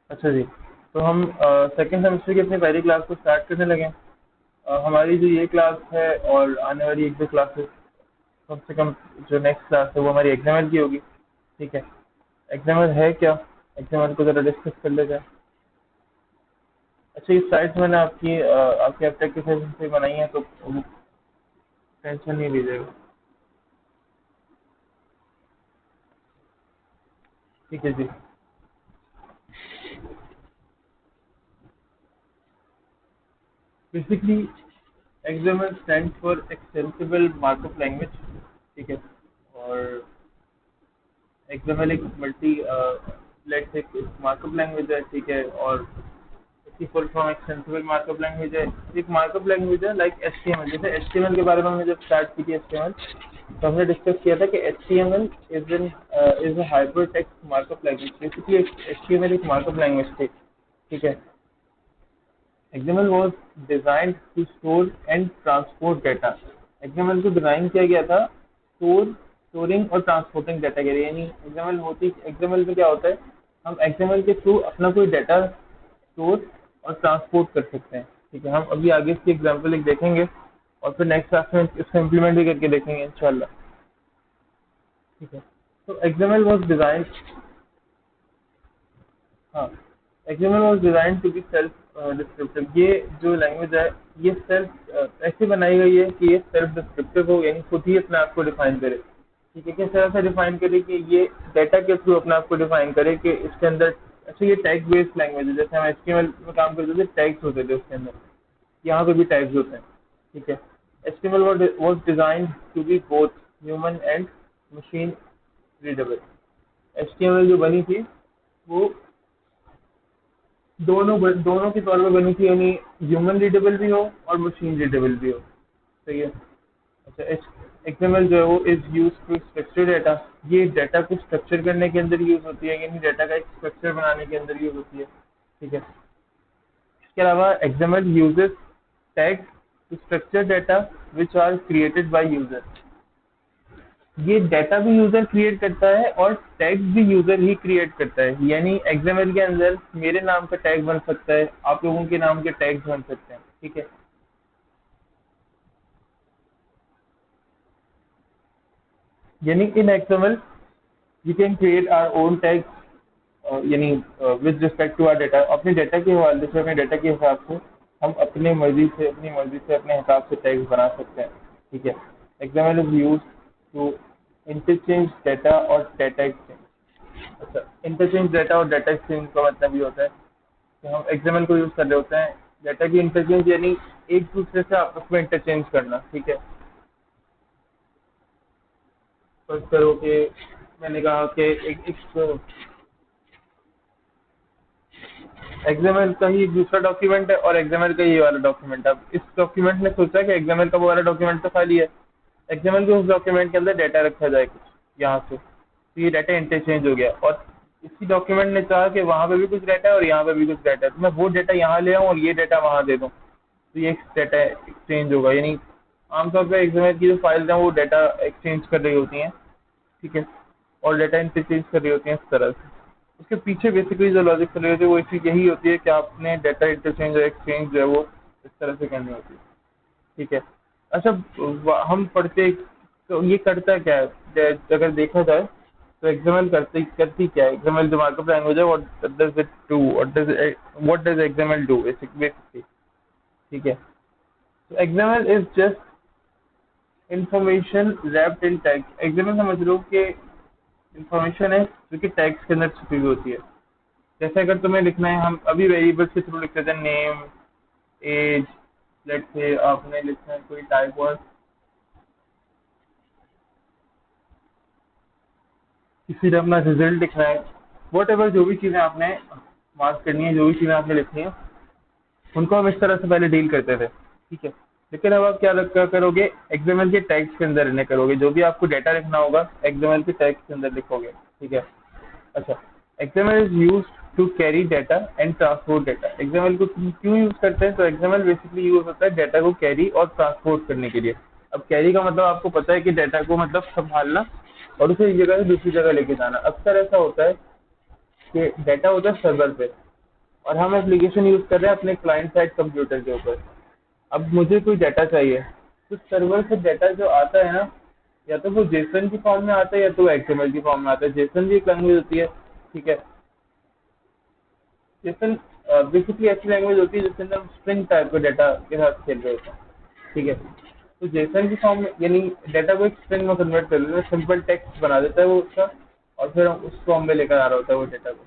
अच्छा जी। तो हम सेकेंड सेमेस्टर की अपनी पहली क्लास को स्टार्ट करने लगे हैं। हमारी जो ये क्लास है और आने वाली एक दो क्लासेस, कम से कम जो नेक्स्ट क्लास है वो हमारी एग्जामर की होगी। ठीक है। एग्जामर है क्या, एग्जामर को ज़रा डिस्कस कर लेते हैं। अच्छा, ये स्लाइड्स मैंने आपकी अब तक के सेशन से बनाई हैं, तो टेंशन नहीं लीजिएगा। ठीक है जी। Basically XML stand for extensible markup language. ठीक है। और एक्सएमएल एक मल्टी लेट्स एक मार्कअप लैंग्वेज है। ठीक है। और इसकी full form extensible markup language है। एक मार्कअप लैंग्वेज है लाइक एचटीएमएल। जैसे एचटीएमएल के बारे में हमने जब स्टार्ट की थी एचटीएमएल, तो हमने डिस्कस किया था कि HTML is a hyper text markup language. Basically HTML एक मार्कअप लैंग्वेज थी। ठीक है। XML was designed to store and transport data। XML को डिजाइन किया गया था स्टोरिंग और ट्रांसपोर्टिंग डाटा के लिए। यानी XML में क्या होता है, हम XML के थ्रू अपना कोई डाटा स्टोर और ट्रांसपोर्ट कर सकते हैं। ठीक है। हम अभी आगे इसकी एग्जांपल एक देखेंगे और फिर नेक्स्ट क्लास में इसको इम्प्लीमेंट भी करके देखेंगे इंशाल्लाह। ठीक है। तो XML was designed, हाँ, XML was designed to be self descriptive। ये जो लैंग्वेज है, ये सेल्फ ऐसे बनाई गई है कि ये सेल्फ डिस्क्रिप्टिव हो, यानी खुद ही अपने आप को डिफाइन करे। ठीक है। किस तरह से डिफाइन करे कि ये डाटा के थ्रू अपने आप को डिफाइन करे कि इसके अंदर, अच्छा ये टैग बेस्ड लैंग्वेज है। जैसे हम HTML में काम करते थे, टैग्स होते थे उसके अंदर, यहाँ पे भी टैग्स होते हैं। ठीक है। HTML was designed to be both human and machine readable। HTML जो बनी थी वो दोनों के तौर पे बनी थी, यानी ह्यूमन रीडेबल भी हो और मशीन रीडेबल भी हो। सही है। अच्छा, एक्सएमएल जो है वो is use to structure data. ये डाटा को स्ट्रक्चर करने के अंदर यूज होती है, यानी डाटा का एक स्ट्रक्चर बनाने के अंदर यूज होती है। ठीक है। इसके अलावा XML uses tags to structure data which are created by user. ये डाटा भी यूजर क्रिएट करता है और टैग भी यूजर ही क्रिएट करता है। यानी एक्सएमएल के अंदर मेरे नाम का टैग बन सकता है, आप लोगों के नाम के टैग्स बन सकते हैं। ठीक है। यानी in XML we can create our own tags, यानी with respect to our data. अपने डाटा के हवाले से, अपने डाटा के हिसाब से हम अपनी मर्जी से अपने हिसाब से टैग्स बना सकते हैं। ठीक है। XML is use to interchange data और डाटा एक्सचेंज। अच्छा, इंटरचेंज डाटा और डाटा एक्सचेंज का मतलब ये होता है कि हम एक्सएमएल को यूज कर रहे होते हैं डाटा की इंटरचेंज, यानी एक दूसरे से आपस में इंटरचेंज करना। ठीक है। फर्ज करो कि मैंने कहा कि एक एक्सएमएल का ही एक दूसरा डॉक्यूमेंट है और एक्सएमएल का ये वाला डॉक्यूमेंट है। अब इस डॉक्यूमेंट ने सोचा कि एक्सएमएल का वो वाला डॉक्यूमेंट तो खाली है, एक्सएमएल के उस डॉक्यूमेंट के अंदर डाटा रखा जाए कुछ यहाँ से, तो ये डाटा इंटरचेंज हो गया। और इसी डॉक्यूमेंट ने चाहा कि वहाँ पे भी कुछ डाटा है और यहाँ पे भी कुछ डाटा है, तो मैं वो डाटा यहाँ ले आऊँ और ये डाटा वहाँ दे दूँ, तो ये डाटा एक्सचेंज होगा। यानी आमतौर पर एक्सएमएल की जो फाइल्स हैं वो डाटा एक्सचेंज कर रही होती हैं। ठीक है। और डाटा इंटरचेंज कर रही होती हैं इस तरह से। उसके पीछे बेसिकली जो लॉजिक चल रही होती है वो इसी यही होती है कि आपने डाटा इंटरचेंज और एक्सचेंज जो है वो इस तरह से करनी होती है। ठीक है। अच्छा, हम पढ़ते, तो ये करता क्या है, अगर देखा जाए तो एक्सएमएल करती क्या है। एक्सएमएल जो मार्कअप लैंग्वेज है, what does it do, what does XML do basically. ठीक है। तो XML is just information wrapped in tags. XML समझ लो कि इंफॉर्मेशन है जो कि टैग्स के अंदर छुपी हुई होती है। जैसे अगर तुम्हें लिखना है, हम अभी वेरिएबल्स के थ्रू लिख लेते हैं, नेम, एज, लेट्स से आपने लिखना है कोई टाइप वर्ड, किसी ने अपना रिजल्ट लिखना है, वॉट एवर जो भी चीज़ें आपने मार्क करनी है, जो भी चीज़ें आपने लिखनी है, उनको हम इस तरह से पहले डील करते थे। ठीक है। लेकिन अब आप क्या करोगे, एक्सएमएल के टैग्स के अंदर रहने करोगे। जो भी आपको डाटा लिखना होगा एक्सएमएल के टैग्स के अंदर लिखोगे। ठीक है। अच्छा, XML is use to carry data and transport data. XML को क्यों यूज करते हैं, तो XML बेसिकली यूज होता है डाटा को कैरी और ट्रांसपोर्ट करने के लिए। अब कैरी का मतलब आपको पता है कि डाटा को मतलब संभालना और उसे एक जगह से दूसरी जगह लेके जाना। अक्सर ऐसा होता है कि डाटा होता है सर्वर पे, और हम एप्लीकेशन यूज कर रहे हैं अपने क्लाइंट साइड कंप्यूटर के ऊपर। अब मुझे कोई डाटा चाहिए, तो सर्वर से डाटा जो आता है ना, या तो वो जेसन की फॉर्म में आता है या तो एक्सएमएल की फॉर्म में आता है। जेसन भी एक लैंग्वेज होती है, ठीक है। जेसन बेसिकली ऐसी लैंग्वेज होती है जिसके अंदर हम स्ट्रिंग टाइप के डाटा के साथ खेल रहे होते हैं, ठीक है। तो जेसन की फॉर्म में यानी डाटा को एक स्ट्रिंग में कन्वर्ट कर देता है, सिंपल टेक्स्ट बना देता है वो उसका, और फिर हम उस फॉर्म में लेकर आ रहा होता है वो डाटा को।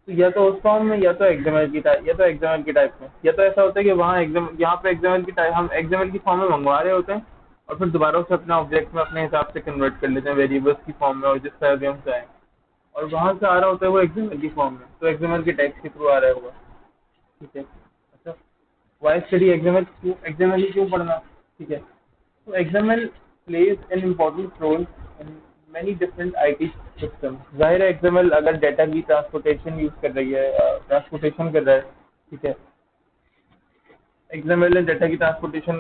तो या तो उस फॉर्म में, या तो एक्सएमएल की टाइप, या तो एक्सएमएल की टाइप में, या तो ऐसा होता है कि वहाँ एग्जाम यहाँ पे एक्सएमएल की टाइप हम एक्सएमएल की फॉर्म में मंगवा रहे होते हैं, और फिर दोबारा उसे अपने ऑब्जेक्ट में अपने हिसाब से कन्वर्ट कर लेते हैं वेरिएबल्स की फॉर्म में, और जिस तरह से हम चाहें, और वहाँ से आ रहा होता है वो एक्सएमएल की फॉर्म में, तो एक्सएमएल के टैग्स के थ्रू आ रहा होगा, ठीक है। अच्छा, वाई स्टडी एक्सएमएल, क्यों एक्सएमएल ही क्यों पढ़ना, ठीक है। तो XML plays an important role in many different IT systems. जाहिर है XML अगर डेटा की ट्रांसपोर्टेशन यूज कर रही है, ट्रांसपोर्टेशन कर रहा है, ठीक है। XML ने डेटा की ट्रांसपोर्टेशन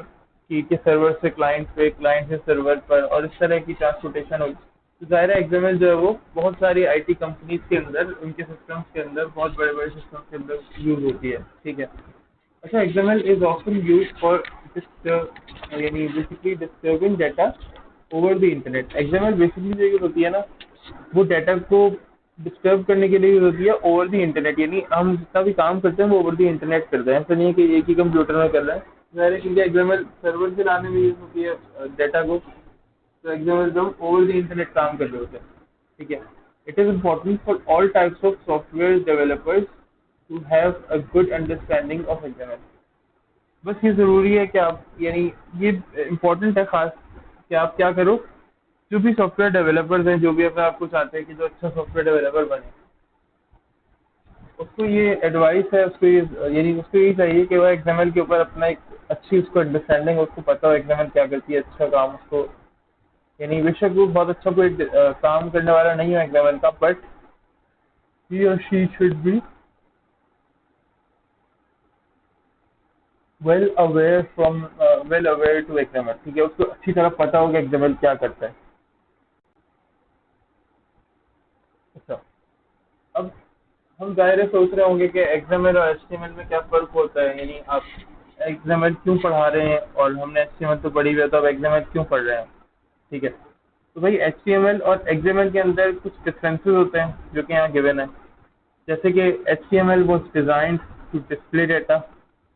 की कि सर्वर से क्लाइंट पे, क्लाइंट से सर्वर पर, और इस तरह की ट्रांसपोर्टेशन होगी। तो जाहिर है XML जो है वो बहुत सारी IT कंपनीज के अंदर, उनके सिस्टम्स के अंदर, बहुत बड़े बड़े सिस्टम्स के अंदर यूज होती है, ठीक है। अच्छा, XML is often used for यानी basically disturbing data over the internet. XML basically जो यूज होती है ना, वो डाटा को डिस्टर्ब करने के लिए यूज होती है ओवर द इंटरनेट, यानी हम जितना भी काम करते हैं वो ओवर द इंटरनेट करते हैं, ऐसा नहीं है कि एक ही कंप्यूटर में कर रहे हैं। ज़ाहिर है क्योंकि XML सर्वर से लाने में यूज होती है डाटा को, तो XML जो हम ओवर द इंटरनेट काम कर रहे होते हैं, ठीक है। It is important for all types of software developers to have a good understanding of XML। बस ये ज़रूरी है कि आप, यानी ये इम्पोर्टेंट है खास कि आप क्या करो, जो भी सॉफ्टवेयर डेवलपर्स हैं, जो भी अपने आपको चाहते हैं कि जो अच्छा सॉफ्टवेयर डेवलपर बने, उसको ये एडवाइस है, उसको ये, यानी उसको यही चाहिए कि वह एक्सएमएल के ऊपर अपना एक अच्छी उसको अंडरस्टैंडिंग, उसको पता हो एक्सएमएल क्या करती है, अच्छा काम उसको, यानी बेशक वो बहुत अच्छा कोई काम करने वाला नहीं है एक्सएमएल का, बट ही और she should be well aware to XML, ठीक है। उसको अच्छी तरह पता होगा एक्सएमएल क्या करता है। अच्छा, अब हम जाहिर है सोच रहे होंगे कि एक्सएमएल और एचटीएमएल में क्या फ़र्क होता है, यानी आप एक्सएमएल क्यों पढ़ा रहे हैं, और हमने एचटीएमएल तो पढ़ी हुई है, तो अब एक्सएमएल क्यों पढ़ रहे हैं, ठीक है। तो भाई एचटीएमएल और एक्सएमएल के अंदर कुछ डिफरेंसेस होते हैं जो कि यहाँ गिवन है। जैसे कि HTML was designed to display data,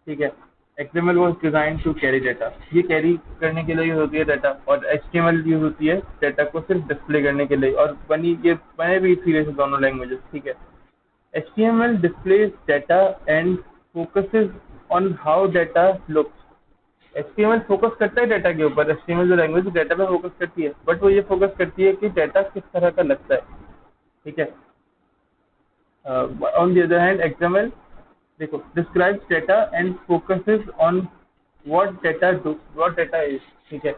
ठीक है। XML was designed to carry data, ये कैरी करने के लिए यूज होती है डाटा, और एचटीएमएल यूज होती है डाटा को सिर्फ डिस्प्ले करने के लिए, और बने भी इसी से दोनों लैंग्वेजेस, ठीक है। HTML displays data and focuses on how data looks. HTML focus करता है डाटा के ऊपर, HTML जो लैंग्वेज डाटा पे फोकस करती है, बट वो ये फोकस करती है कि डाटा किस तरह का लगता है, ठीक है। On the other hand XML देखो describes data and focuses on what data is, ठीक है।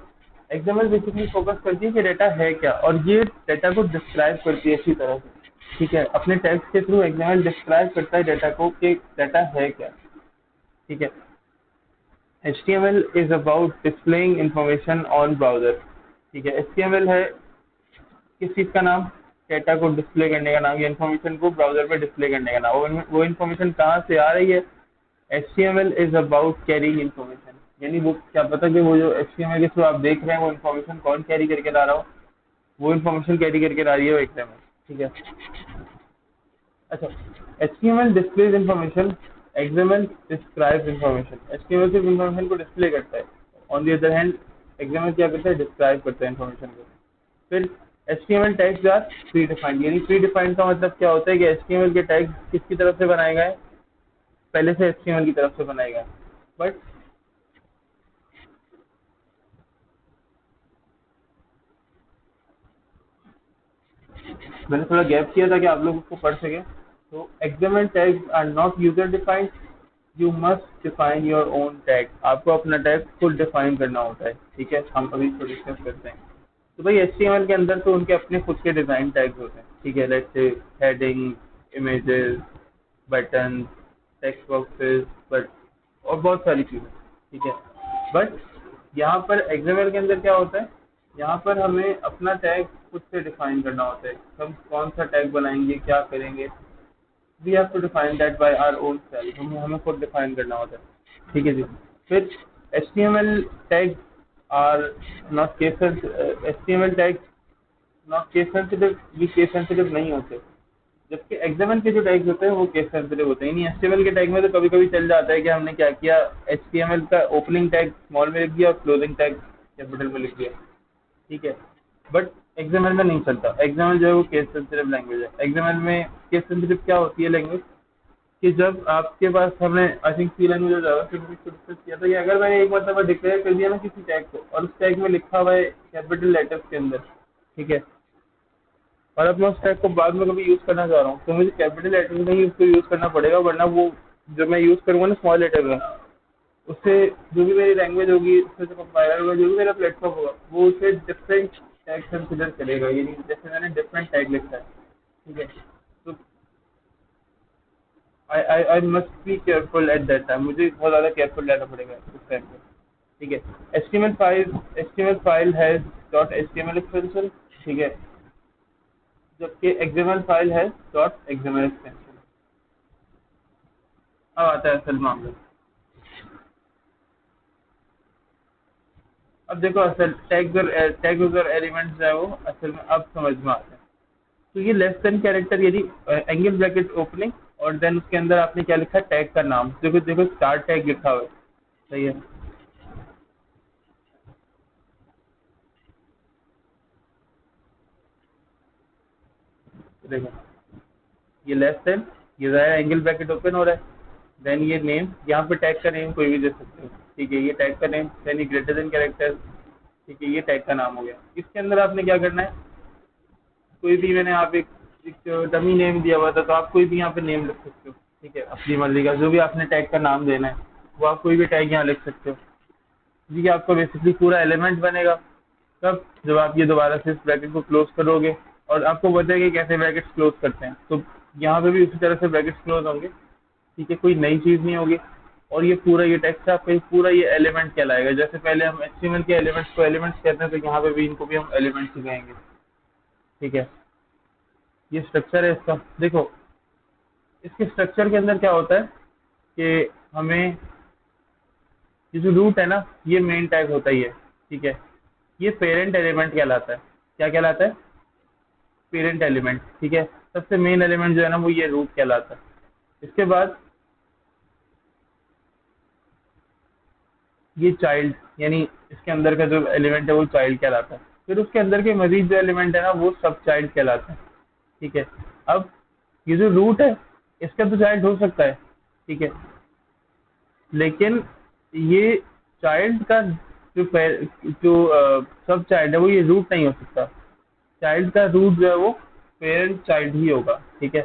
XML बेसिकली फोकस करती है कि डाटा है क्या, और ये डाटा को डिस्क्राइब करती है अच्छी तरह से, ठीक है। अपने टेक्स्ट के थ्रू XML डिस्क्राइब करता है डाटा को कि डाटा है क्या, ठीक है। HTML is about displaying information on browser, ठीक है। HTML है किस चीज़ का नाम, डाटा को डिस्प्ले करने का नाम, या इन्फॉर्मेशन को ब्राउजर पे डिस्प्ले करने का नाम। वो इन्फॉर्मेशन कहाँ से आ रही है, HTML is about carrying information, यानी वो क्या पता कि वो जो HTML के थ्रू आप देख रहे हैं वो इन्फॉर्मेशन कौन कैरी करके ला रहा हो, वो इन्फॉर्मेशन कैरी करके ला रही है वो XML, ठीक है। अच्छा, HTML displays information, XML describes information। HTML सिर्फ information को डिस्प्ले करता है, on the other hand XML क्या करता है, डिस्क्राइब करता है information को। फिर HTML tags are predefined, यानी प्री डिफाइंड का मतलब क्या होता है कि HTML के टैग्स किसकी तरफ से बनाए गए, पहले से HTML की तरफ से बनाए गए, बट मैंने थोड़ा गैप किया था कि आप लोग उसको पढ़ सकें। तो XML tags are not user defined, you must define your own tag, आपको अपना टैग खुद डिफाइन करना होता है, ठीक है। हम अभी इसको डिस्कस करते हैं। तो भाई HTML के अंदर तो उनके अपने खुद के डिज़ाइन टैग्स होते हैं, ठीक है। Let's say heading, images, button, text boxes, but और बहुत सारी चीज़ें, ठीक है। बट यहाँ पर XML के अंदर क्या होता है, यहाँ पर हमें अपना टैग खुद से डिफाइन करना होता है, हम कौन सा टैग बनाएंगे, क्या करेंगे, we have to define that by our own self, हमें हमें खुद डिफाइन करना होता है, ठीक है जी। फिर HTML tag are not case HTML tag not case sensitive, ये केस सेंसिटिव नहीं होते, जबकि XML के जो टैग्स होते हैं वो केस सेंसिटिव होते हैं। नहीं, HTML के टैग में तो कभी कभी चल जाता है कि हमने क्या किया, HTML का ओपनिंग टैग स्मॉल में लिख दिया और क्लोजिंग टैग कैपिटल में लिख दिया, ठीक है। बट XML में नहीं चलता, XML जो है वो केस सेंसिटिव लैंग्वेज है। XML में केस सेंसिटिव क्या होती है लैंग्वेज, कि जब आपके पास, हमने आई थिंक सी लैंग्वेज और जावास्क्रिप्ट में डिस्कस किया था कि अगर मैंने एक मतलब डिक्लेयर कर दिया ना किसी टैग को, और उस टैग में लिखा हुआ है कैपिटल लेटर्स के अंदर, ठीक है, और अब मैं उस टैग को बाद में कभी यूज करना चाह रहा हूँ, तो मुझे कैपिटल लेटर में ही उसको यूज करना पड़ेगा, वरना वो जो मैं यूज करूंगा ना स्मॉल लेटर में, उससे जो भी मेरी लैंग्वेज होगी, उससे जो कंपाइलर होगा, जो भी मेरा प्लेटफॉर्म होगा, वो उसे डिफरेंट टैग कंसिडर करेगा, यानी जैसे मैंने डिफरेंट टैग लिखा है, ठीक है। तो I must be careful at that time, मुझे बहुत ज़्यादा केयरफुल रहना पड़ेगा उस टाइम पे, ठीक है। HTML file has dot HTML extension, ठीक है, जबकि XML फाइल है डॉट XML एक्सटेंशन। अब आता है असल मामला। अब देखो, असल टैग्स और एलिमेंट्स है वो असल में अब समझ में आते हैं। तो ये लेस देन कैरेक्टर, यदि एंगल ब्रैकेट ओपनिंग और देन उसके अंदर आपने क्या लिखा, टैग का नाम, देखो देखो स्टार टैग लिखा हुआ है, सही है। देखो ये लेस देन, ये ज़ाहिर एंगल ब्रैकेट ओपन हो रहा है, देन ये नेम, यहाँ पे टैग का नेम कोई भी दे सकते हो, ठीक है, ये टैग का नेम, देन ये ग्रेटर देन कैरेक्टर, ठीक है, ये टैग का नाम हो गया। इसके अंदर आपने क्या करना है, कोई भी, मैंने आप एक डमी नेम दिया हुआ था, तो आप कोई भी यहाँ पे नेम लिख सकते हो, ठीक है, अपनी मर्जी का जो भी आपने टैग का नाम देना है, वो आप कोई भी टैग यहाँ लिख सकते हो। जी, आपका बेसिकली पूरा एलिमेंट बनेगा तब जब आप ये दोबारा से इस ब्रैकेट को क्लोज करोगे, और आपको पता है कि कैसे ब्रैकेट्स क्लोज करते हैं, तो यहाँ पे भी उसी तरह से ब्रैकेट्स क्लोज होंगे, ठीक है, कोई नई चीज़ नहीं होगी। और ये पूरा ये टेक्स्ट है आपका, ये पूरा ये एलिमेंट कहलाएगा, जैसे पहले हम HTML के एलिमेंट्स को एलिमेंट्स कहते हैं, तो यहाँ पे भी इनको भी हम एलिमेंट्स ही कहेंगे, ठीक है। ये स्ट्रक्चर है इसका। देखो इसके स्ट्रक्चर के अंदर क्या होता है कि हमें, ये जो रूट है ना, ये मेन टैग होता ही है, ठीक है, ये पेरेंट एलिमेंट कहलाता है। क्या कहलाता है, पेरेंट एलिमेंट, ठीक है। सबसे मेन एलिमेंट जो है ना वो ये रूट कहलाता है। इसके बाद ये चाइल्ड, यानी इसके अंदर का जो एलिमेंट है वो चाइल्ड कहलाता है। फिर उसके अंदर के मजीद जो एलिमेंट है ना वो सब चाइल्ड कहलाते हैं, ठीक है। अब ये जो रूट है इसका तो चाइल्ड हो सकता है, ठीक है, लेकिन ये चाइल्ड का जो सब चाइल्ड है वो ये रूट नहीं हो सकता। चाइल्ड का रूट जो है वो पेरेंट चाइल्ड ही होगा, ठीक है।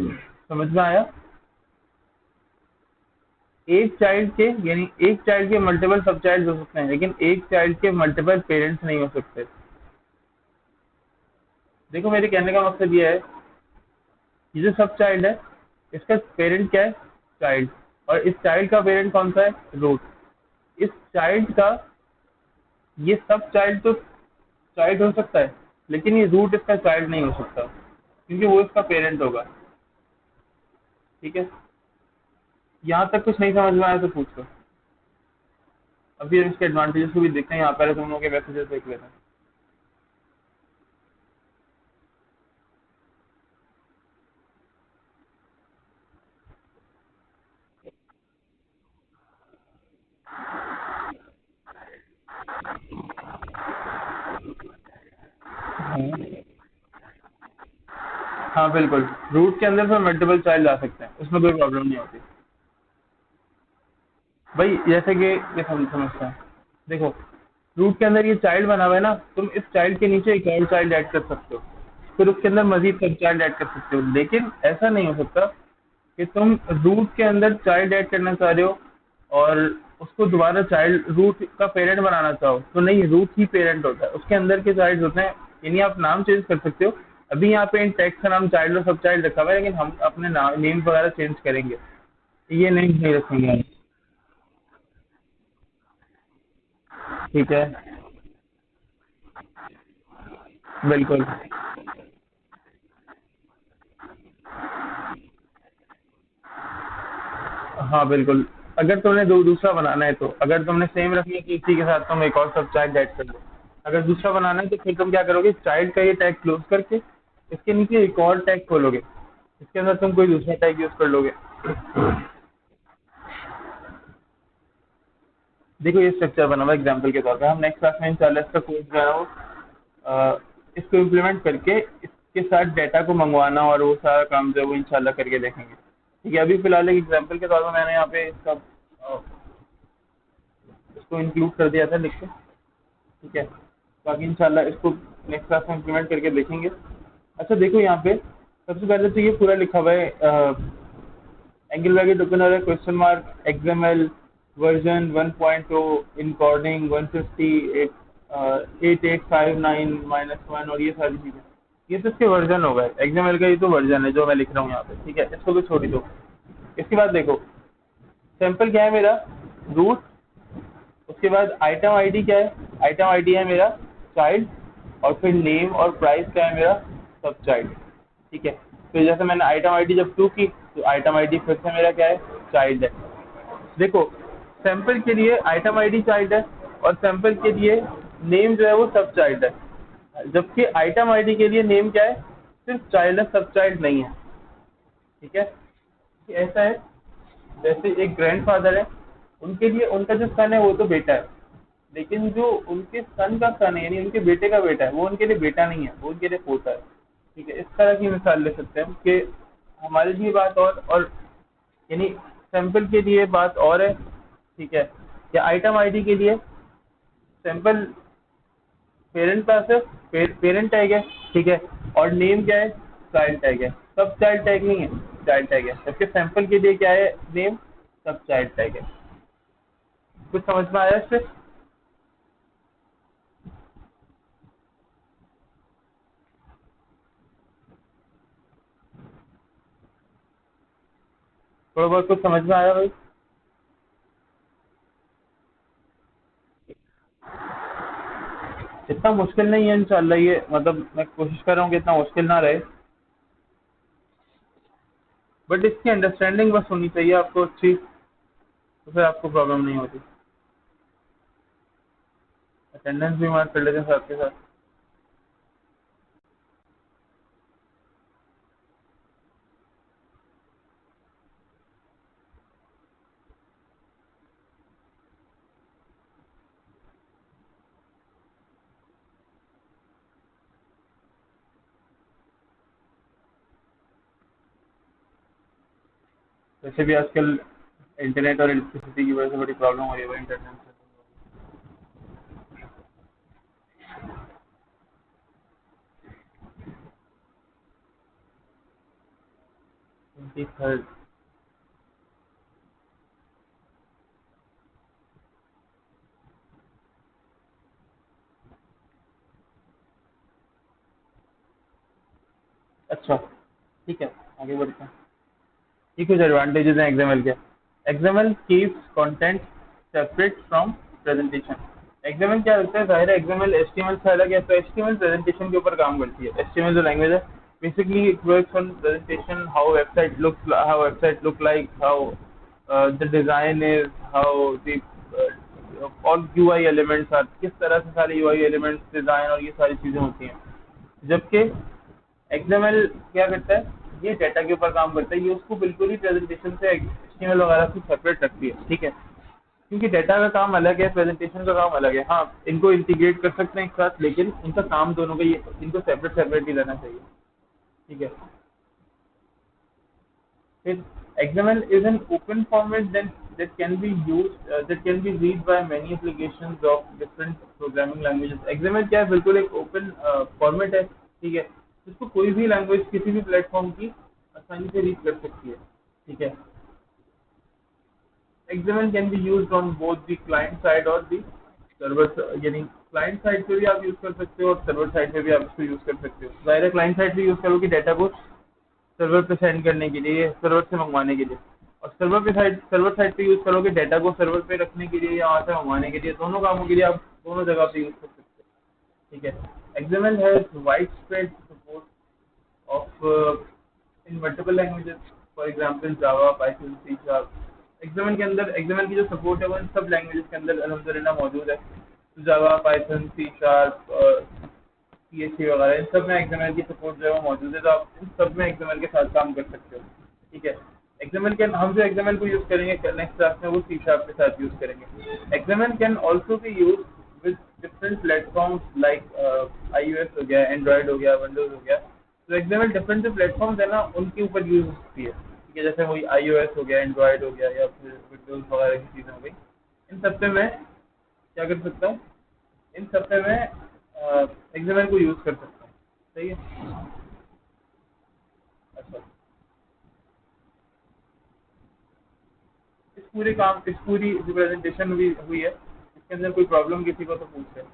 समझ में आया। एक चाइल्ड के, यानी एक चाइल्ड के मल्टीपल सब चाइल्ड हो सकते हैं, लेकिन एक चाइल्ड के मल्टीपल पेरेंट्स नहीं हो सकते। देखो मेरे कहने का मकसद ये है, ये जो सब चाइल्ड है इसका पेरेंट क्या है, चाइल्ड, और इस चाइल्ड का पेरेंट कौन सा है, रूट। इस चाइल्ड का, ये सब चाइल्ड तो चाइल्ड हो सकता है, लेकिन ये रूट इसका चाइल्ड नहीं हो सकता, क्योंकि वो इसका पेरेंट होगा, ठीक है। यहाँ तक कुछ नहीं समझ में आया तो पूछो। अभी हम इसके एडवांटेजेस को भी देखते हैं, यहाँ पहले तुम लोगों के मैसेजेस देख लेते हैं। हाँ बिल्कुल, रूट के अंदर फिर मल्टीपल चाइल्ड आ सकते हैं, उसमें कोई प्रॉब्लम नहीं होती भाई। जैसे कि ये समझते हैं, देखो रूट के अंदर ये चाइल्ड बना हुआ है ना, तुम इस चाइल्ड के नीचे एक और चाइल्ड ऐड कर सकते हो, फिर उसके अंदर मजीद सब चाइल्ड ऐड कर सकते हो, लेकिन ऐसा नहीं हो सकता कि तुम रूट के अंदर चाइल्ड ऐड करना चाह रहे हो और उसको दोबारा चाइल्ड रूट का पेरेंट बनाना चाहो, तो नहीं, रूट ही पेरेंट होता है, उसके अंदर के चाइल्ड होते हैं। यानी आप नाम चेंज कर सकते हो, अभी यहाँ पे इन टेक्स्ट का नाम चाइल्ड और सब चाइल्ड रखा हुआ है, लेकिन हम अपने नाम नेम वगैरह चेंज करेंगे, ये नेम नहीं रखेंगे हम, ठीक है। बिल्कुल हाँ बिल्कुल। अगर तुमने दूसरा बनाना है, तो अगर तुमने सेम रखी है कि इसी के साथ तुम एक और सब चाइल्ड ऐड कर लो। अगर दूसरा बनाना है तो फिर तुम क्या करोगे, चाइल्ड का ये टैग क्लोज करके इसके नीचे एक और टैग खोलोगे, इसके अंदर तुम कोई दूसरा टैग यूज कर लोगे। देखो ये स्ट्रक्चर बना हुआ एग्जाम्पल के तौर पर, हम नेक्स्ट क्लास में इंशाल्लाह इसका कोड जो है वो इसको इम्प्लीमेंट करके इसके साथ डाटा को मंगवाना और वो सारा काम जो है वो इंशाल्लाह करके देखेंगे। ठीक है, अभी फिलहाल एक एग्जाम्पल के तौर पर मैंने यहाँ पे इसका इसको इंक्लूड कर दिया था लिख के। ठीक है, बाकी इंशाल्लाह इसको नेक्स्ट क्लास में इम्प्लीमेंट करके देखेंगे। अच्छा देखो यहाँ पे सबसे पहले तो ये पूरा लिखा हुआ है एंगल ब्रैकेट ओपन और question mark XML version 1.0 encoding 158.8859-1 और ये सारी चीज़ें, ये तो इसके वर्जन हो गए। एक्सएमएल का ये तो वर्जन है जो मैं लिख रहा हूँ यहाँ पे। ठीक है, इसको भी छोड़ दो। इसके बाद देखो सैंपल क्या है मेरा, रूट, उसके बाद आइटम आईडी क्या है, आइटम आईडी है मेरा चाइल्ड, और फिर नेम और प्राइस क्या है मेरा सब चाइल्ड। ठीक है, तो जैसे मैंने आइटम आईडी जब 2 की तो आइटम आईडी फिर से मेरा क्या है, चाइल्ड है। देखो सैंपल के लिए आइटम आईडी चाइल्ड है और सैंपल के लिए नेम जो है वो सब चाइल्ड है, जबकि आइटम आईडी के लिए नेम क्या है, सिर्फ चाइल्ड है, सब चाइल्ड नहीं है। ठीक है, ऐसा है जैसे एक ग्रैंडफादर है, उनके लिए उनका जो सन है वो तो बेटा है, लेकिन जो उनके सन का सन है यानी उनके बेटे का बेटा है वो उनके लिए बेटा नहीं है, वो उनके लिए पोता है। ठीक है, इस तरह की मिसाल ले सकते हैं हम कि हमारे लिए बात और यानी सैंपल के लिए बात और है। ठीक है, या आइटम आईडी के लिए सैंपल पेरेंट क्लास है, पेरेंट टैग है। ठीक है, और नेम क्या है, चाइल्ड टैग है, सब चाइल्ड टैग नहीं है, चाइल्ड टैग है, जबकि सैंपल के लिए क्या है, नेम सब चाइल्ड टैग है। कुछ समझ में आया इससे? थोड़ा बहुत कुछ समझ में आया भाई? इतना मुश्किल नहीं है इंशाल्लाह, ये मतलब मैं कोशिश कर रहा हूँ कि इतना मुश्किल ना रहे, बट इसकी अंडरस्टैंडिंग बस होनी चाहिए आपको अच्छी, तो फिर आपको प्रॉब्लम नहीं होती। अटेंडेंस भी मार्क कर लेते हैं साथ के साथ। वैसे भी आजकल इंटरनेट और इलेक्ट्रिसिटी की वजह से बड़ी प्रॉब्लम हो रही है भाई इंटरनेट से। 23rd। अच्छा ठीक है, आगे बढ़ते हैं। ये कुछ एडवांटेजेस हैं एक्सएमएल के। XML keeps content separate from presentation. XML क्या करता है, जाहिर है एक्सएमएल एचटीएमएल से अलग है, तो एचटीएमएल प्रेजेंटेशन के ऊपर काम करती है। एचटीएमएल जो लैंग्वेज है basically it works on presentation, how website look like, how the design is, how the और यूआई एलिमेंट्स आर, किस तरह से सारे यूआई एलिमेंट्स डिजाइन और ये सारी चीजें होती हैं। जबकि एक्सएमएल क्या करता है, ये डाटा के ऊपर काम करता है, ये उसको बिल्कुल ही प्रेजेंटेशन से एचटीएमएल वगैरह से सेपरेट रखती है। ठीक है, क्योंकि डाटा का काम अलग है, प्रेजेंटेशन का काम अलग है। हाँ इनको इंटीग्रेट कर सकते हैं एक साथ, लेकिन इनका काम दोनों का ये, इनको सेपरेट सेपरेट ही रहना चाहिए। ठीक है, फिर XML is an open format that can be used that can be read by many applications of different programming languages। XML क्या है, बिल्कुल एक ओपन फॉर्मेट है। ठीक है, जिसको कोई भी लैंग्वेज किसी भी प्लेटफॉर्म की आसानी से रीड कर सकती है। ठीक है, XML can be used on both the client side और the सर्वर, यानी क्लाइंट साइड पे भी आप यूज कर सकते हो और सर्वर साइड पे भी आप इसको यूज कर सकते हो। जाहिर है क्लाइंट साइड पे यूज करोगे डाटा को सर्वर पे सेंड करने के लिए, सर्वर से मंगवाने के लिए, और सर्वर साइड पे यूज करोगे डाटा को सर्वर पे रखने के लिए या वहाँ से मंगवाने के लिए, दोनों कामों के लिए आप दोनों जगह पे यूज कर सकते हो। ठीक है, XML has widespread support of in multiple languages, for example Java, Python, C sharp, XML के अंदर एक्सएमएल की जो सपोर्ट है वो इन सब लैंग्वेजेस के अंदर अल्हम्दुलिल्लाह मौजूद है। जावा, पाइथन, सी शार्प, पीएचपी वगैरह इन सब में एक्सएमएल की सपोर्ट जो है वो मौजूद है, तो आप इन सब में एक्सएमएल के साथ काम कर सकते हो। ठीक है। एक्सएमएल के हम जो एक्सएमएल को यूज़ करेंगे नेक्स्ट क्लास में वो सी शार्प के साथ यूज़ करेंगे। XML can also be use with different platforms like iOS हो गया, एंड्रॉयड हो गया, विंडोज हो गया। तो एक्सएमएल डिफरेंट जो प्लेटफॉर्म्स है ना उनके ऊपर यूज होती है। ठीक है, जैसे वही iOS हो गया, एंड्रॉयड हो गया, या फिर विंडोज वगैरह की चीज़ें हो गई। इन सब पे मैं क्या कर सकता हूँ, इन सब पे मैं एक्सएमएल को यूज़ कर सकता हूँ। सही है। अच्छा, इस पूरी जो प्रेजेंटेशन हुई हुई है इसके अंदर कोई प्रॉब्लम किसी को तो पूछ है।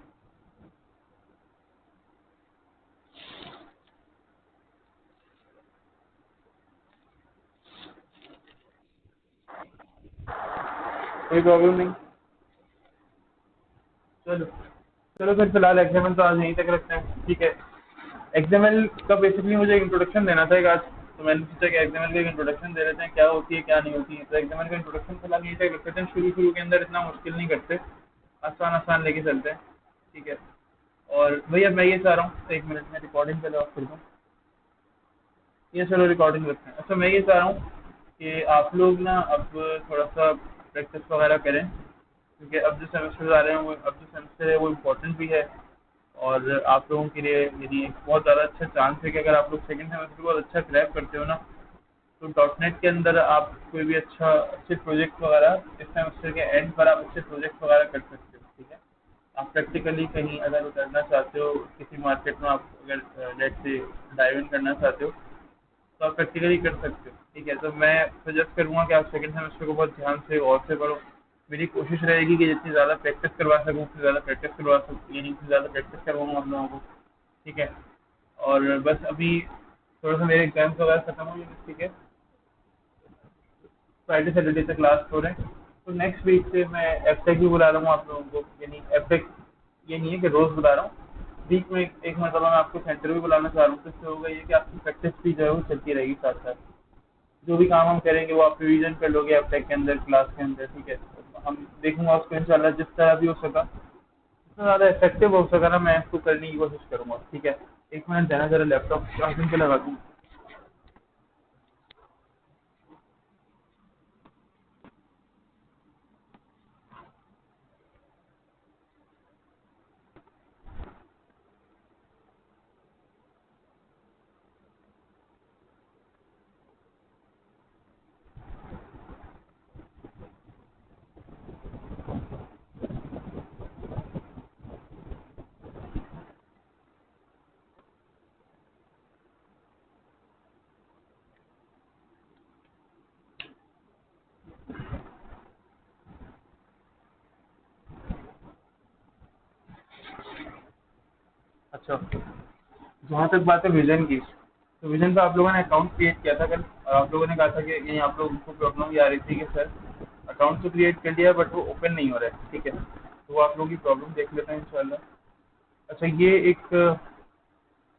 कोई प्रॉब्लम नहीं। चलो, चलो फिर फिलहाल एक्सएमएल तो आज यहीं तक रखते हैं। ठीक है। एक्सएमएल का बेसिकली मुझे इंट्रोडक्शन देना था एक आज, तो मैंने सोचा कि एक्सएमएल का एक इंट्रोडक्शन दे देते हैं, क्या होती है क्या नहीं होती है। तो एक्सएमएल का इंट्रोडक्शन फिलहाल यहीं तक रखते हैं, शुरू शुरू के अंदर इतना मुश्किल नहीं करते, आसान आसान लेके चलते हैं। ठीक है। और भैया मैं ये चाह रहा हूँ, एक मिनट में रिकॉर्डिंग पहले ऑफ कर दूँ। ये चलो रिकॉर्डिंग रखते हैं। अच्छा, मैं ये चाह रहा हूँ कि आप लोग ना अब थोड़ा सा प्रैक्टिस वगैरह करें, क्योंकि अब जो सेमेस्टर आ रहे हैं वो अब जो सेमेस्टर है वो इम्पोर्टेंट भी है। और आप लोगों के लिए मेरी एक बहुत ज़्यादा अच्छा चांस है कि अगर आप लोग सेकंड सेमेस्टर को अच्छा क्रैक करते हो ना, तो डॉट नेट के अंदर आप कोई भी अच्छे प्रोजेक्ट वगैरह इस सेमेस्टर के एंड पर आप अच्छे प्रोजेक्ट वगैरह कर सकते हो। ठीक है। आप प्रैक्टिकली कहीं अगर उतरना चाहते हो, किसी मार्केट में आप अगर लेट से डाइव इन करना चाहते हो, तो आप प्रैक्टिकली कर सकते हो। ठीक है। तो मैं सजेस्ट करूँगा कि आप सेकंड सेमेस्टर को बहुत ध्यान से और से पढ़ो। मेरी कोशिश रहेगी कि जितनी ज़्यादा प्रैक्टिस करवा सकूँ उतनी ज़्यादा प्रैक्टिस करवा सकूँ, यानी उतनी ज़्यादा प्रैक्टिस करवाऊँगा आप लोगों को। ठीक है। और बस अभी थोड़ा सा मेरे एग्जाम्स वगैरह खत्म हो यूनिवर्सिटी के, फ्राइडे सैटरडे तक लास्ट हो रहे हैं, तो नेक्स्ट वीक से मैं एफटेक भी बुला रहा हूँ आप लोगों को। यानी एफटेक ये नहीं है कि रोज़ बुला रहा हूँ, वीक में एक मरतबा मैं आपको सेंटर भी बुलाना चाह रहा हूँ। तो इससे होगा ये कि आपकी प्रैक्टिस भी जो है वो चलती रहेगी साथ साथ। जो भी काम हम करेंगे वो आप रिवीजन कर लोगे एफटेक के अंदर, क्लास के अंदर। ठीक है। हम देखूंगा उसको इंशाल्लाह जिस तरह भी हो सका, जितना ज़्यादा इफेक्टिव हो सका ना मैं इसको करने की कोशिश करूंगा। ठीक है। एक मिनट देना, जरा लैपटॉप चार्जिंग पे लगा दूँ। अच्छा, जहाँ तक बात है विजन की, तो विजन पे आप लोगों ने अकाउंट क्रिएट किया था कल, और आप लोगों ने कहा था कि यहीं आप लोगों को प्रॉब्लम ये आ रही थी कि सर अकाउंट तो क्रिएट कर लिया बट वो ओपन नहीं हो रहा है। ठीक है। तो वो आप लोगों की प्रॉब्लम देख लेते हैं इंशाल्लाह। अच्छा, ये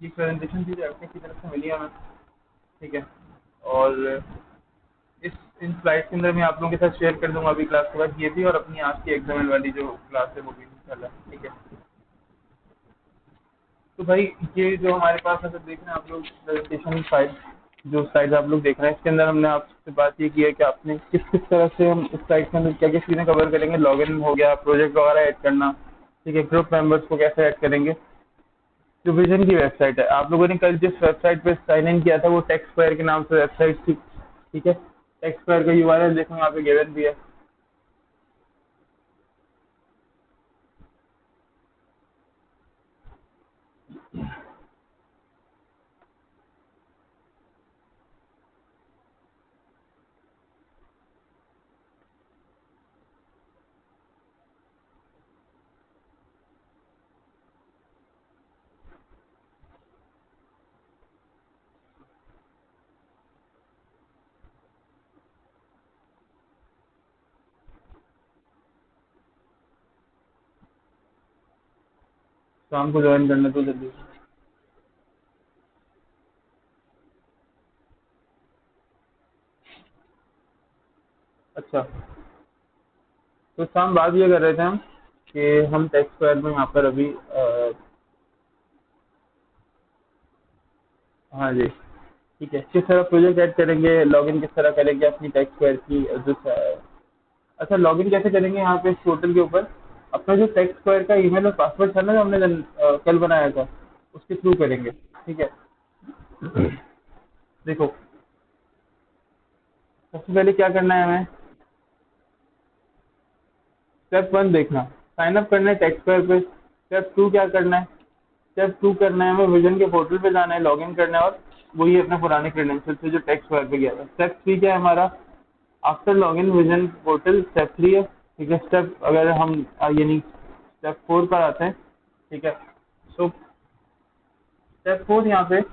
प्रेजेंटेशन थी जो आपके की तरफ से मिली है हमें। ठीक है। और इस इन स्लाइड्स के अंदर मैं आप लोगों के साथ शेयर कर दूंगा अभी क्लास के बाद, ये भी और अपनी आज की एग्जाम वाली जो क्लास है वो भी इंशाल्लाह। ठीक है। तो भाई ये जो हमारे पास अगर देख रहे हैं आप लोग प्रेजेंटेशन फाइल, जो स्लाइड्स आप लोग देख रहे हैं इसके अंदर हमने आपसे बात ये की है कि आपने किस किस तरह से हम इस स्लाइड के अंदर क्या क्या चीज़ें कवर करेंगे। लॉगिन हो गया, प्रोजेक्ट वगैरह ऐड करना। ठीक है। ग्रुप मेंबर्स को कैसे ऐड करेंगे। जो विजन की वेबसाइट है, आप लोगों ने कल जिस वेबसाइट पे साइन इन किया था वो टेक्स्ट स्क्वायर के नाम से वेबसाइट थी। ठीक है। टेक्स्ट स्क्वायर का यूआरएल देखो यहाँ पे गिवन भी है। शाम को ज्वाइन करना तो जल्दी। अच्छा, तो शाम बात ये कर रहे थे हम कि हम टेक्स्ट स्क्वायर में यहाँ पर अभी हाँ जी, ठीक है, किस तरह प्रोजेक्ट ऐड करेंगे, लॉगिन किस तरह करेंगे अपनी टेक्स्ट स्क्वायर की जो अच्छा लॉगिन कैसे करेंगे यहाँ पे इस पोर्टल के ऊपर, अपना जो टेक्स्ट स्क्वायर का ईमेल और पासवर्ड था ना जो हमने कल बनाया था उसके थ्रू करेंगे। ठीक है, देखो सबसे पहले क्या करना है हमें, स्टेप 1 देखना, साइन अप करना है टेक्स्ट स्क्वायर पे। स्टेप 2 क्या करना है, स्टेप 2 करना है हमें विजन के पोर्टल पे जाना है, लॉगिन करना है और वही अपने पुराने क्रेडेंशियल से जो टेक्स्ट स्क्वायर पे गया था। स्टेप 3 क्या है हमारा, after login vision portal, step 3 है। ठीक है, स्टेप अगर हम यानी स्टेप 4 पर आते हैं। ठीक है, सो स्टेप 4 यहाँ पे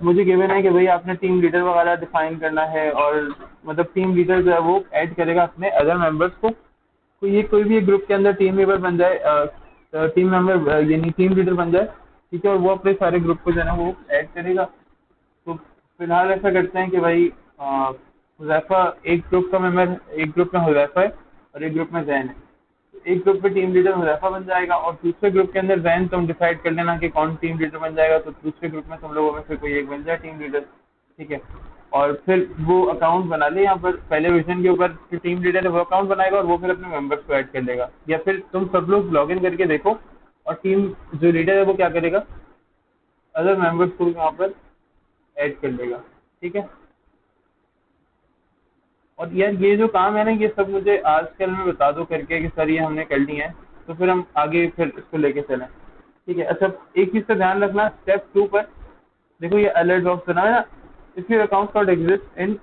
मुझे गिवन है कि भाई आपने टीम लीडर वगैरह डिफाइन करना है और मतलब टीम लीडर जो है वो ऐड करेगा अपने अदर मेंबर्स को। तो ये कोई भी एक ग्रुप के अंदर टीम मेंबर बन जाए, टीम मेंबर यानी टीम लीडर बन जाए। ठीक है, और वो अपने सारे ग्रुप को जो है ना वो ऐड करेगा। तो फिलहाल ऐसा करते हैं कि भाई हुज़ैफा एक ग्रुप का मेंबर, एक ग्रुप में हुज़ैफा है और एक ग्रुप में जैन है। तो एक ग्रुप में टीम लीडर हुज़ैफा बन जाएगा और दूसरे ग्रुप के अंदर जैन तुम डिसाइड कर लेना कि कौन टीम लीडर बन जाएगा, तो दूसरे ग्रुप में तुम लोगों में से कोई एक बन जाए टीम लीडर। ठीक है, और फिर वो अकाउंट बना ले यहाँ पर पहले विजन के ऊपर, जो टीम लीडर है वो अकाउंट बनाएगा और वो फिर अपने मेंबर्स को ऐड कर लेगा, या फिर तुम सब लोग लॉग इन करके देखो और टीम जो लीडर है वो क्या करेगा, अदर मेंबर्स को यहाँ पर ऐड कर लेगा। ठीक है, और यार ये जो काम है ना ये सब मुझे आजकल में बता दो करके कि सर ये हमने कर लिए हैं, तो फिर हम आगे फिर इसको लेके चलें। ठीक है, अच्छा एक चीज़ का ध्यान रखना, स्टेप 2 पर देखो ये अलर्ट बॉक्स बना है ना, if your account not exist in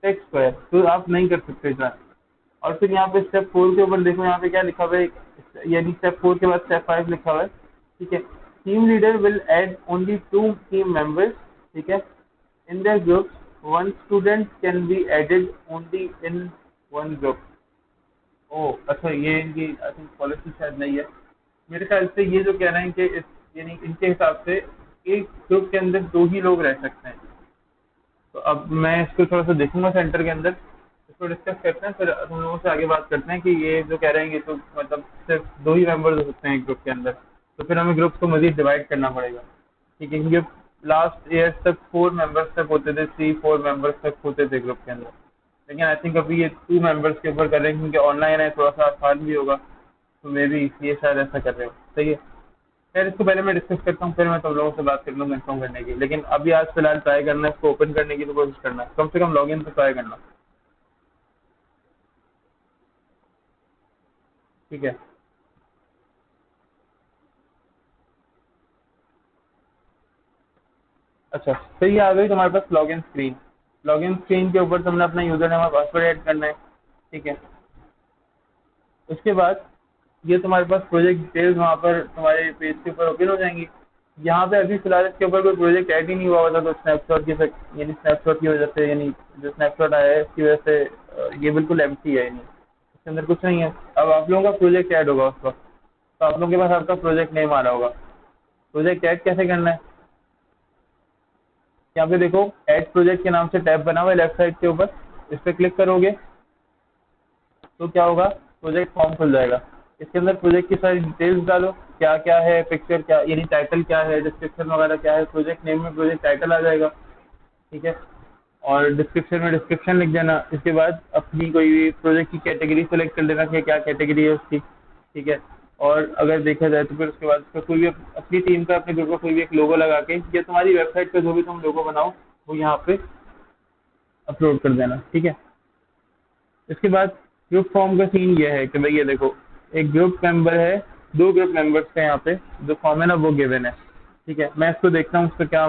text square, तो आप नहीं कर सकते ज्वाइन। और फिर यहाँ पे स्टेप 4 के ऊपर देखो यहाँ पे क्या लिखा हुआ है, यानी स्टेप 4 के बाद स्टेप 5 लिखा हुआ है। ठीक है, team leader will add only 2 team members. ठीक है, इन their groups one student can be added only in one group। ओह अच्छा, ये इनकी आई थिंक पॉलिसी शायद नहीं है, मेरे ख्याल से ये जो कह रहे हैं कि इस यानी इनके हिसाब से एक ग्रुप के अंदर 2 ही लोग रह सकते हैं। तो अब मैं इसको थोड़ा सा देखूंगा सेंटर के अंदर, इसको डिस्कस करते हैं, फिर हम लोगों से आगे बात करते हैं कि ये जो कह रहे हैं कि तो मतलब सिर्फ 2 ही मेंबर्स हो सकते हैं एक ग्रुप के अंदर, तो फिर हमें ग्रुप को मजीद डिवाइड करना पड़ेगा। ठीक है, क्योंकि लास्ट ईयर तक 4 मेंबर्स तक होते थे, 3-4 मेंबर्स तक होते थे ग्रुप के अंदर, लेकिन आई थिंक अभी ये 2 मेंबर्स के ऊपर कर रहे हैं क्योंकि ऑनलाइन है, थोड़ा सा आसान भी होगा, तो मे भी इसलिए शायद ऐसा कर रहे हो। सही है, खैर इसको पहले मैं डिस्कस करता हूँ, फिर मैं तुम लोगों से बात कर लूँ कंफर्म करने की, लेकिन अभी आज फिलहाल ट्राई करना है, इसको ओपन करने की तो कोशिश करना है, कम से कम लॉगिन तो ट्राई करना। ठीक है, अच्छा फिर ये आ गई तुम्हारे पास लॉगिन स्क्रीन। लॉगिन स्क्रीन के ऊपर तुमने अपना यूजर नेम और पासवर्ड ऐड करना है। ठीक है, उसके बाद ये तुम्हारे पास प्रोजेक्ट डिटेल्स वहाँ पर तुम्हारे पेज के ऊपर ओपन हो जाएंगी। यहाँ पे अभी फिलहाल इसके ऊपर कोई प्रोजेक्ट ऐड ही नहीं हुआ था, तो स्नैपशॉट की यानी स्नैपशॉट की वजह से, यानी जो स्नैपशॉट आया है इसकी वजह से ये बिल्कुल एम्प्टी है, यानी इसके अंदर कुछ नहीं है। अब आप लोगों का प्रोजेक्ट ऐड होगा उस वक्त, तो आप लोगों के पास आपका प्रोजेक्ट नेम आ रहा होगा। प्रोजेक्ट ऐड कैसे करना है, यहाँ पे देखो ऐड प्रोजेक्ट के नाम से टैब बना हुआ है लेफ्ट साइड के ऊपर, इस पर क्लिक करोगे तो क्या होगा, प्रोजेक्ट फॉर्म खुल जाएगा। इसके अंदर प्रोजेक्ट की सारी डिटेल्स डालो, क्या क्या है, पिक्चर क्या यानी टाइटल क्या है, डिस्क्रिप्शन वगैरह क्या है, प्रोजेक्ट नेम में प्रोजेक्ट टाइटल आ जाएगा। ठीक है, और डिस्क्रिप्शन में डिस्क्रिप्शन लिख देना। इसके बाद अपनी कोई भी प्रोजेक्ट की कैटेगरी सेलेक्ट कर लेना कि क्या कैटेगरी है उसकी। ठीक है, और अगर देखा जाए तो फिर उसके बाद उसका कोई भी अपनी टीम का, अपने ग्रुप का कोई भी एक लोगो लगा के, या तुम्हारी वेबसाइट पर जो भी तुम लोगो बनाओ वो यहाँ पे अपलोड कर देना। ठीक है, इसके बाद ग्रुप फॉर्म का सीन ये है कि भाई ये देखो एक ग्रुप मेंबर है, 2 ग्रुप मेंबर्स का यहाँ पे जो फॉर्म है ना वो गिवन है। ठीक है, मैं इसको देखता हूँ, उसको क्या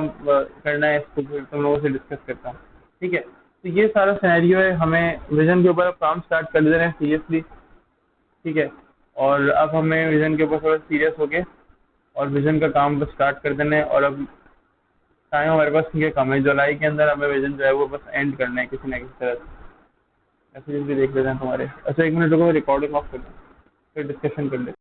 करना है, इसको फिर तुम लोगों से डिस्कस करता हूँ। ठीक है, तो ये सारा सिनेरियो है, हमें विजन के ऊपर अब काम स्टार्ट कर दे रहे हैं सीरियसली। ठीक है, और अब हमें विजन के ऊपर थोड़ा सीरियस होके और विजन का काम बस स्टार्ट कर देना है। और अब टाइम हमारे पास ये कम है, जुलाई के अंदर हमें विजन जो है वो बस एंड करना है किसी न किसी तरह से। मैसेजेस भी देख लेते हैं तुम्हारे। अच्छा 1 मिनट रुको, रिकॉर्डिंग ऑफ कर दूँ फिर डिस्कशन कर लेते हैं।